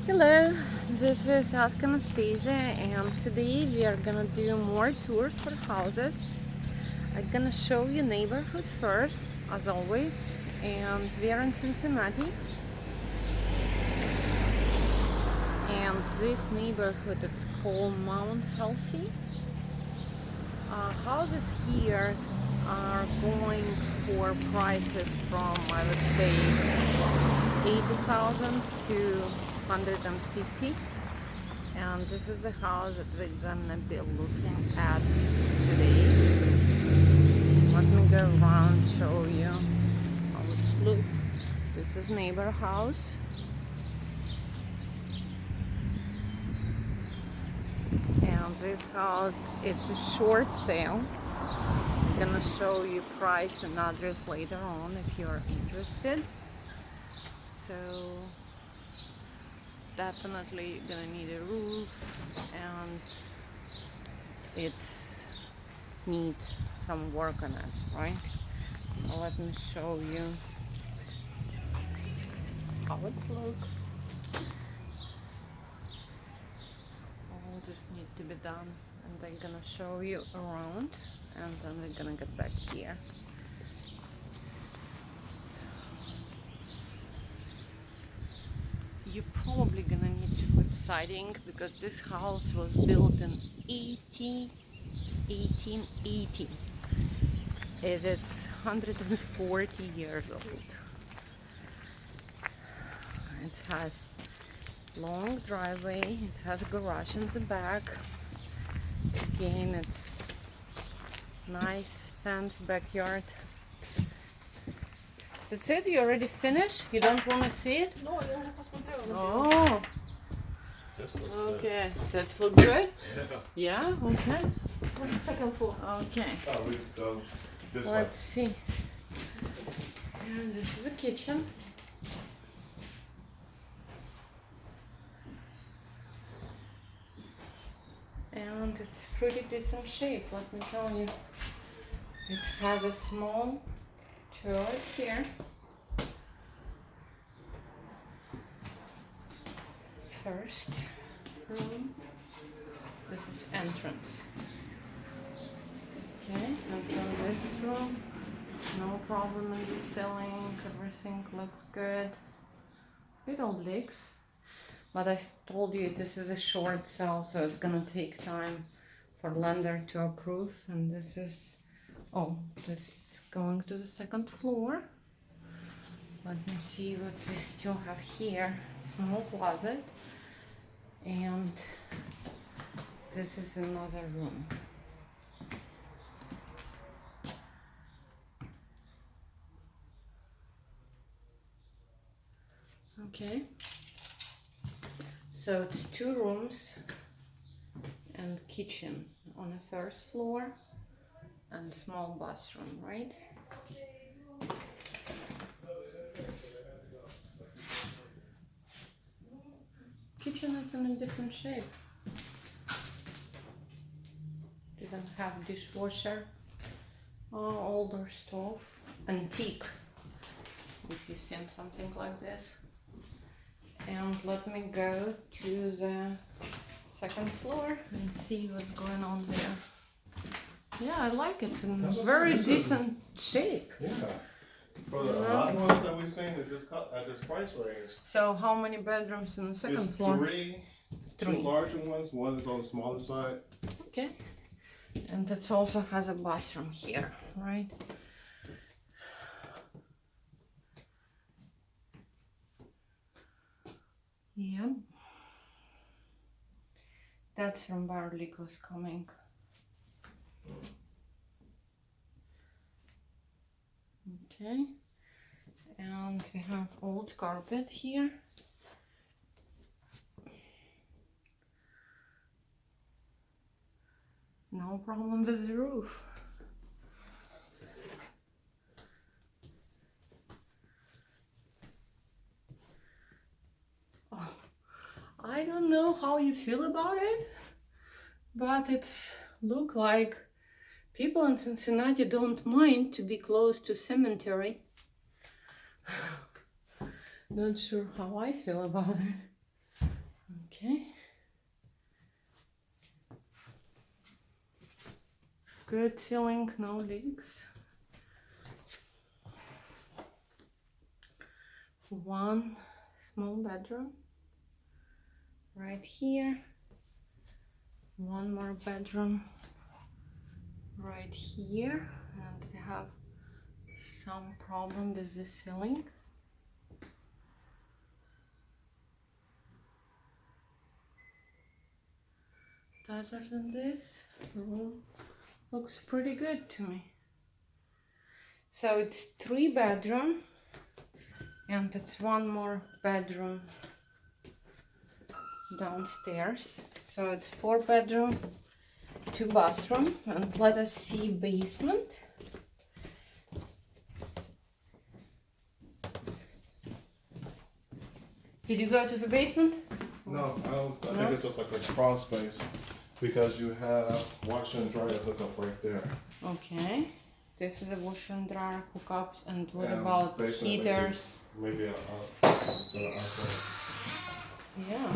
Hello, this is Ask Anastasia, and today we are gonna do more tours for houses. I'm gonna show you neighborhood first, as always, and we are in Cincinnati. And this neighborhood is called Mount Healthy. Houses here are going for prices from, I would say, 80,000 to 150. And this is the house that we're gonna be looking at today. Let me go around, show you how it looks. This is neighbor house. And this house, it's a short sale. I'm gonna show you price and address later on if you're interested. So definitely gonna need a roof, and it's need some work on it, right? So let me show you how it looks. All this needs to be done, and I'm gonna show you around, and then we're gonna get back here. You're probably gonna need to put siding because this house was built in 1880. It is 140 years old. It has long driveway, it has a garage in the back. Again, it's nice fenced backyard. That's it? You already finished? You don't want to see it? No, я уже посмотрела. Oh, This looks good. okay. That look good? Yeah. Yeah, okay. On the second floor. Okay. Oh, we go this way. Let's see. And this is a kitchen. And it's pretty decent shape, let me tell you. It has a small toilet here. First room. This is entrance. Okay, and from this room, no problem in the ceiling, everything looks good. Little leaks. But I told you this is a short sale, so it's gonna take time for lender to approve. And this is, oh, this is going to the second floor. Let me see what we still have here. Small closet. And this is another room. Okay. So it's 2 rooms and kitchen on the first floor and small bathroom, right? Kitchen is in a decent shape. Doesn't have dishwasher. Older stove. Antique. If you've seen something like this. And let me go to the second floor and see what's going on there. Yeah, I like it. It's in That's what's very up. This is- decent shape. Yeah. For the, a lot of ones that we've seen at this price range, So how many bedrooms in the second it's floor? three. Three. 2 larger ones. One is on the smaller side. Okay. And it also has a bathroom here, right? Yeah. That's from where leak was coming. Okay. And we have old carpet here. No problem with the roof. Oh, I don't know how you feel about it, but it's look like people in Cincinnati don't mind to be close to cemetery. Not sure how I feel about it. good ceiling, no leaks. One small bedroom right here. One more bedroom right here, and we have some problem with the ceiling. Other than this, the room looks pretty good to me. So it's 3 bedroom, and it's one more bedroom downstairs. So it's 4 bedroom, 2 bathroom, and let us see basement. Did you go to the basement? No, I don't. I No? think it's just like a crawl space because you have washer and dryer hookup right there. Okay. This is a washer and dryer hookups, and what And about basement heaters? Maybe outside. Yeah.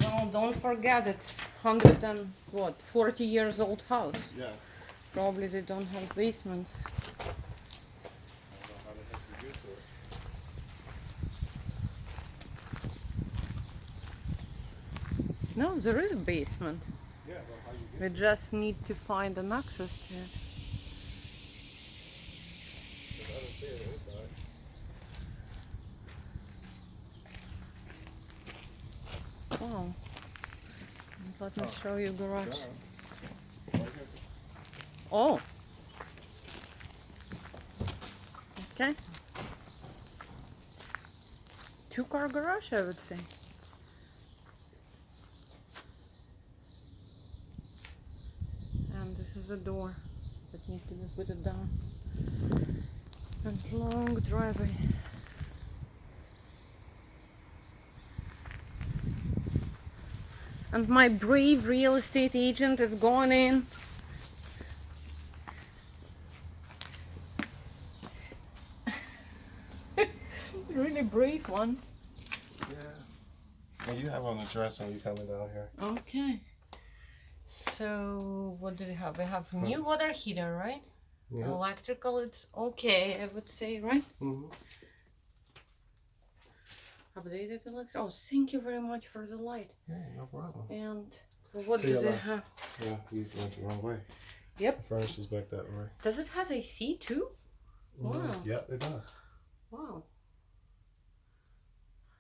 No, don't forget it's 140 years old house. Yes. Probably they don't have basements. I don't know how the heck you get to it. No, there is a basement. Yeah, but how you get We just need to find an access to it. it? I don't see it inside. Wow. Let me show you garage. Yeah. Right here. Oh. Okay. 2-car garage, I would say. And this is a door that needs to be put it down. And long driveway. And my brave real estate agent is going in. Really brave one. Yeah. And you have on the dress when you coming down here. Okay. So what do we have? We have new water heater, right? Yeah. Electrical, it's okay, I would say, right? Mm-hmm. Updated electric. Oh, thank you very much for the light. Yeah, no problem. And what To does your it left. have? Yeah, you went the wrong way. Yep. Furnace is back that way. Does it have AC too? Wow. Yep, it does. Wow.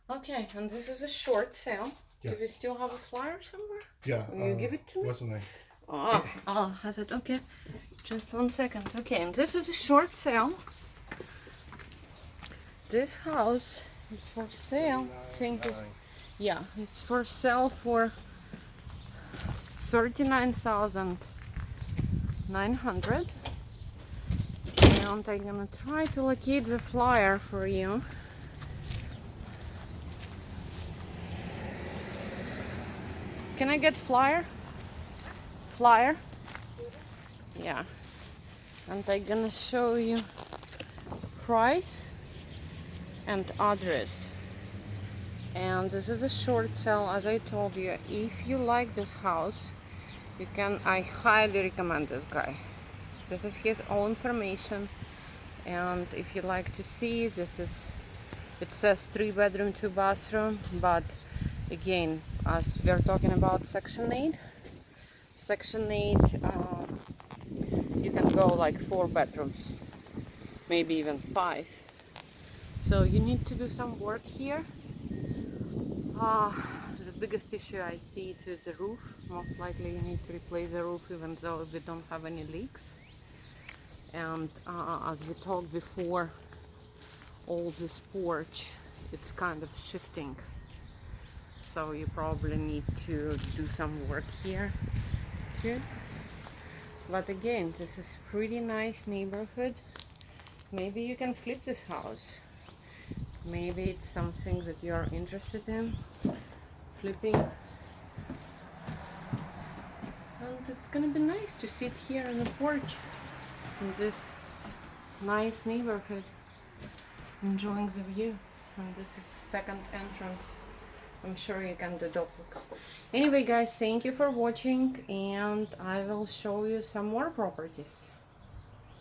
Okay, and this is a short sale. Do we Yes. still have a flyer somewhere? Yeah. Will you give it to me? What's the name? Oh, has it? Okay. Just 1 second. Okay, and this is a short sale. This house is for sale. Think it's, yeah, it's for sale for 39,900. And I'm gonna try to locate the flyer for you. Can I get flyer? Flyer? Yeah. And I'm gonna show you price and address. And this is a short sale, as I told you. If you like this house, I highly recommend this guy. This is his own information, and if you like to see, it says 3 bedroom, 2 bathroom, but again, as we're talking about section 8, you can go like 4 bedrooms, maybe even 5. So you need to do some work here. The biggest issue I see is the roof. Most likely you need to replace the roof, even though we don't have any leaks. And as we talked before, all this porch, it's kind of shifting. So you probably need to do some work here too. But again, this is pretty nice neighborhood. Maybe you can flip this house. Maybe it's something that you are interested in, flipping. And it's gonna be nice to sit here on the porch in this nice neighborhood, enjoying the view. And this is second entrance I'm sure you can do duplex. Anyway, guys, thank you for watching, and I will show you some more properties.